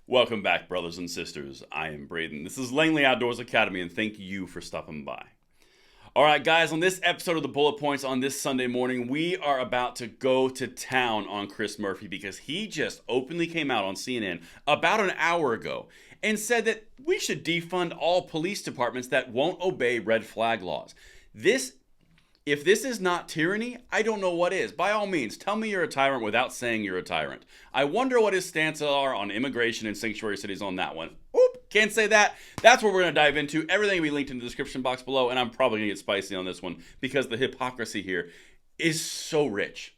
Welcome back, brothers and sisters. I am Braden. This is Langley Outdoors Academy, and thank you for stopping by. All right, guys, on this episode of the Bullet Points on this Sunday morning, we are about to go to town on Chris Murphy because he just openly came out on CNN about an hour ago and said that we should defund all police departments that won't obey red flag laws. If this is not tyranny, I don't know what is. By all means, tell me you're a tyrant without saying you're a tyrant. I wonder what his stances are on immigration and sanctuary cities on that one. Oop, can't say that. That's what we're going to dive into. Everything will be linked in the description box below, and I'm probably going to get spicy on this one because the hypocrisy here is so rich.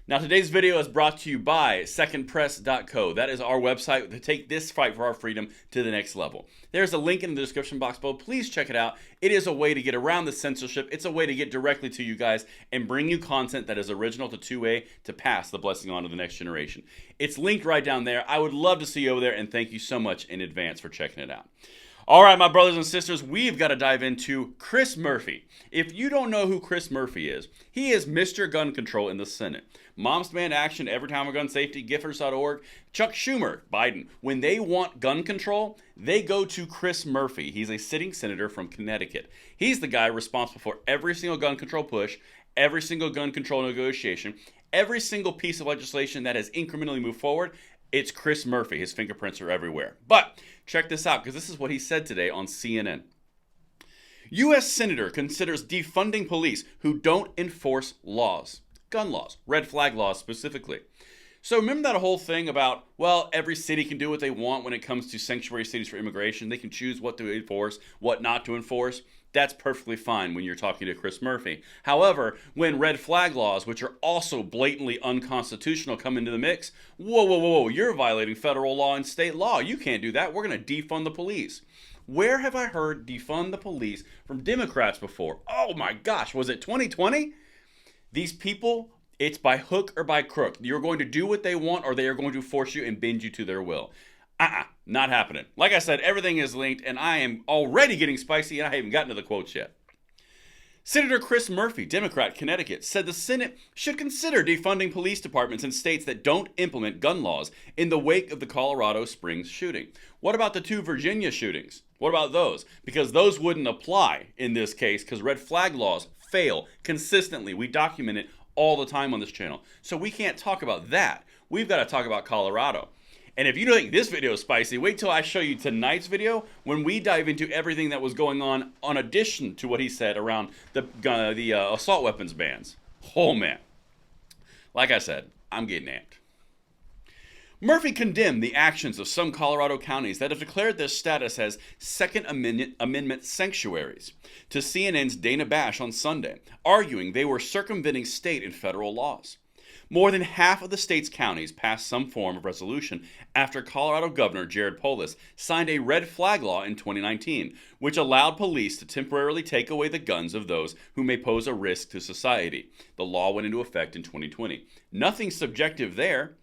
Now, today's video is brought to you by secondpress.co. That is our website to take this fight for our freedom to the next level. There's a link in the description box below. Please check it out. It is a way to get around the censorship. It's a way to get directly to you guys and bring you content that is original to 2A to pass the blessing on to the next generation. It's linked right down there. I would love to see you over there, and thank you so much in advance for checking it out. All right, my brothers and sisters, we've got to dive into Chris Murphy. If you don't know who Chris Murphy is, he is Mr. Gun Control in the Senate. Moms Demand Action, Every Time for Gun Safety, Giffers.org, Chuck Schumer, Biden. When they want gun control, they go to Chris Murphy. He's a sitting senator from Connecticut. He's the guy responsible for every single gun control push, every single gun control negotiation, every single piece of legislation that has incrementally moved forward. It's Chris Murphy. His fingerprints are everywhere. But check this out, because this is what he said today on CNN. U.S. Senator considers defunding police who don't enforce laws. Gun laws. Red flag laws specifically. So remember that whole thing about, well, every city can do what they want when it comes to sanctuary cities for immigration. They can choose what to enforce, what not to enforce. That's perfectly fine when you're talking to Chris Murphy. However, when red flag laws, which are also blatantly unconstitutional, come into the mix, whoa, you're violating federal law and state law. You can't do that. We're going to defund the police. Where have I heard defund the police from Democrats before? Oh my gosh, was it 2020? These people, it's by hook or by crook. You're going to do what they want, or they are going to force you and bend you to their will. Not happening. Like I said, everything is linked, and I am already getting spicy, and I haven't gotten to the quotes yet. Senator Chris Murphy, Democrat, Connecticut, said the Senate should consider defunding police departments in states that don't implement gun laws in the wake of the Colorado Springs shooting. What about the 2 Virginia shootings? What about those? Because those wouldn't apply in this case because red flag laws fail consistently. We document it all the time on this channel. So we can't talk about that. We've got to talk about Colorado. And if you don't think this video is spicy, wait till I show you tonight's video when we dive into everything that was going on addition to what he said around the assault weapons bans. Oh, man. Like I said, I'm getting amped. Murphy condemned the actions of some Colorado counties that have declared their status as Second Amendment sanctuaries to CNN's Dana Bash on Sunday, arguing they were circumventing state and federal laws. More than half of the state's counties passed some form of resolution after Colorado Governor Jared Polis signed a red flag law in 2019, which allowed police to temporarily take away the guns of those who may pose a risk to society. The law went into effect in 2020. Nothing subjective there.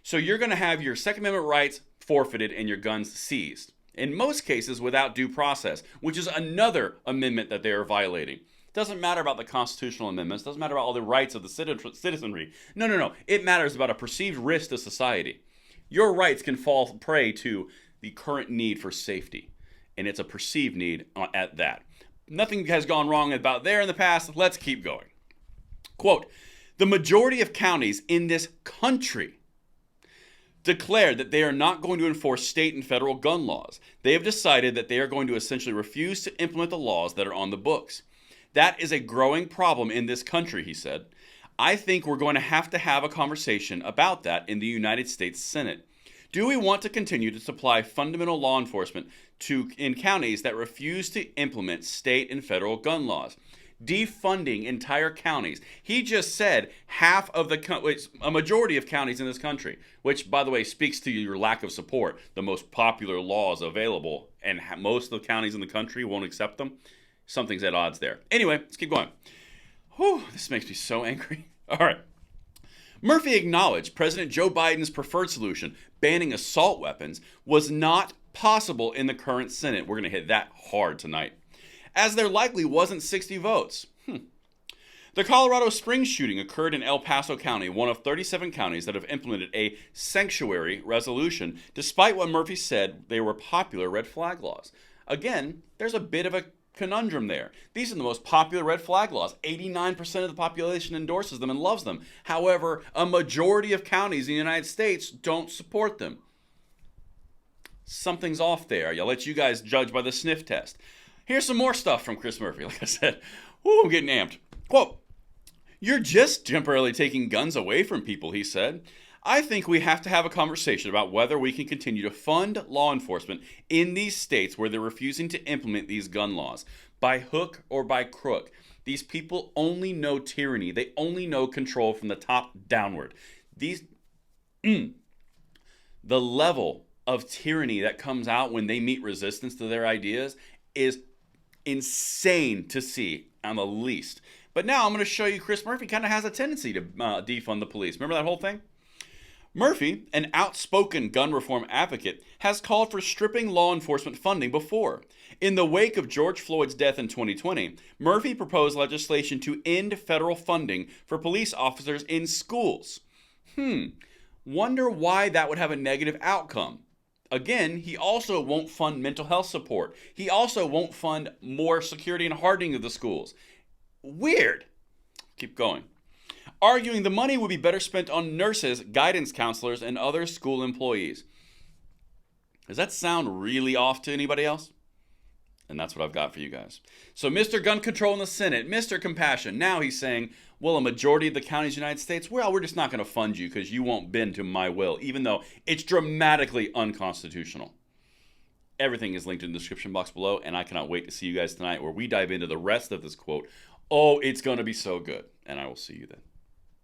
So you're going to have your Second Amendment rights forfeited and your guns seized. In most cases without due process, which is another amendment that they are violating. Doesn't matter about the constitutional amendments. Doesn't matter about all the rights of the citizenry. No. It matters about a perceived risk to society. Your rights can fall prey to the current need for safety. And it's a perceived need at that. Nothing has gone wrong about there in the past. Let's keep going. Quote, the majority of counties in this country declared that they are not going to enforce state and federal gun laws. They have decided that they are going to essentially refuse to implement the laws that are on the books. That is a growing problem in this country, he said. I think we're going to have a conversation about that in the United States Senate. Do we want to continue to supply fundamental law enforcement in counties that refuse to implement state and federal gun laws? Defunding entire counties. He just said a majority of counties in this country, which, by the way, speaks to your lack of support. The most popular laws available, and most of the counties in the country won't accept them. Something's at odds there. Anyway, let's keep going. Whew, this makes me so angry. All right. Murphy acknowledged President Joe Biden's preferred solution, banning assault weapons, was not possible in the current Senate. We're going to hit that hard tonight, as there likely wasn't 60 votes. The Colorado Springs shooting occurred in El Paso County, one of 37 counties that have implemented a sanctuary resolution, despite what Murphy said they were popular red flag laws. Again, there's a bit of a conundrum there. These are the most popular red flag laws. 89% of the population endorses them and loves them. However, a majority of counties in the United States don't support them. Something's off there. I'll let you guys judge by the sniff test. Here's some more stuff from Chris Murphy. Like I said, I'm getting amped. Quote, "You're just temporarily taking guns away from people," he said. "I think we have to have a conversation about whether we can continue to fund law enforcement in these states where they're refusing to implement these gun laws. By hook or by crook. These people only know tyranny. They only know control from the top downward. The level of tyranny that comes out when they meet resistance to their ideas is insane to see, on the least." But now I'm going to show you Chris Murphy kind of has a tendency to defund the police. Remember that whole thing? Murphy, an outspoken gun reform advocate, has called for stripping law enforcement funding before. In the wake of George Floyd's death in 2020, Murphy proposed legislation to end federal funding for police officers in schools. Wonder why that would have a negative outcome. Again, he also won't fund mental health support. He also won't fund more security and hardening of the schools. Weird. Keep going. Arguing the money would be better spent on nurses, guidance counselors, and other school employees. Does that sound really off to anybody else? And that's what I've got for you guys. So Mr. Gun Control in the Senate, Mr. Compassion, now he's saying, well, a majority of the counties in the United States, well, we're just not going to fund you because you won't bend to my will, even though it's dramatically unconstitutional. Everything is linked in the description box below, and I cannot wait to see you guys tonight where we dive into the rest of this quote. Oh, it's going to be so good, and I will see you then.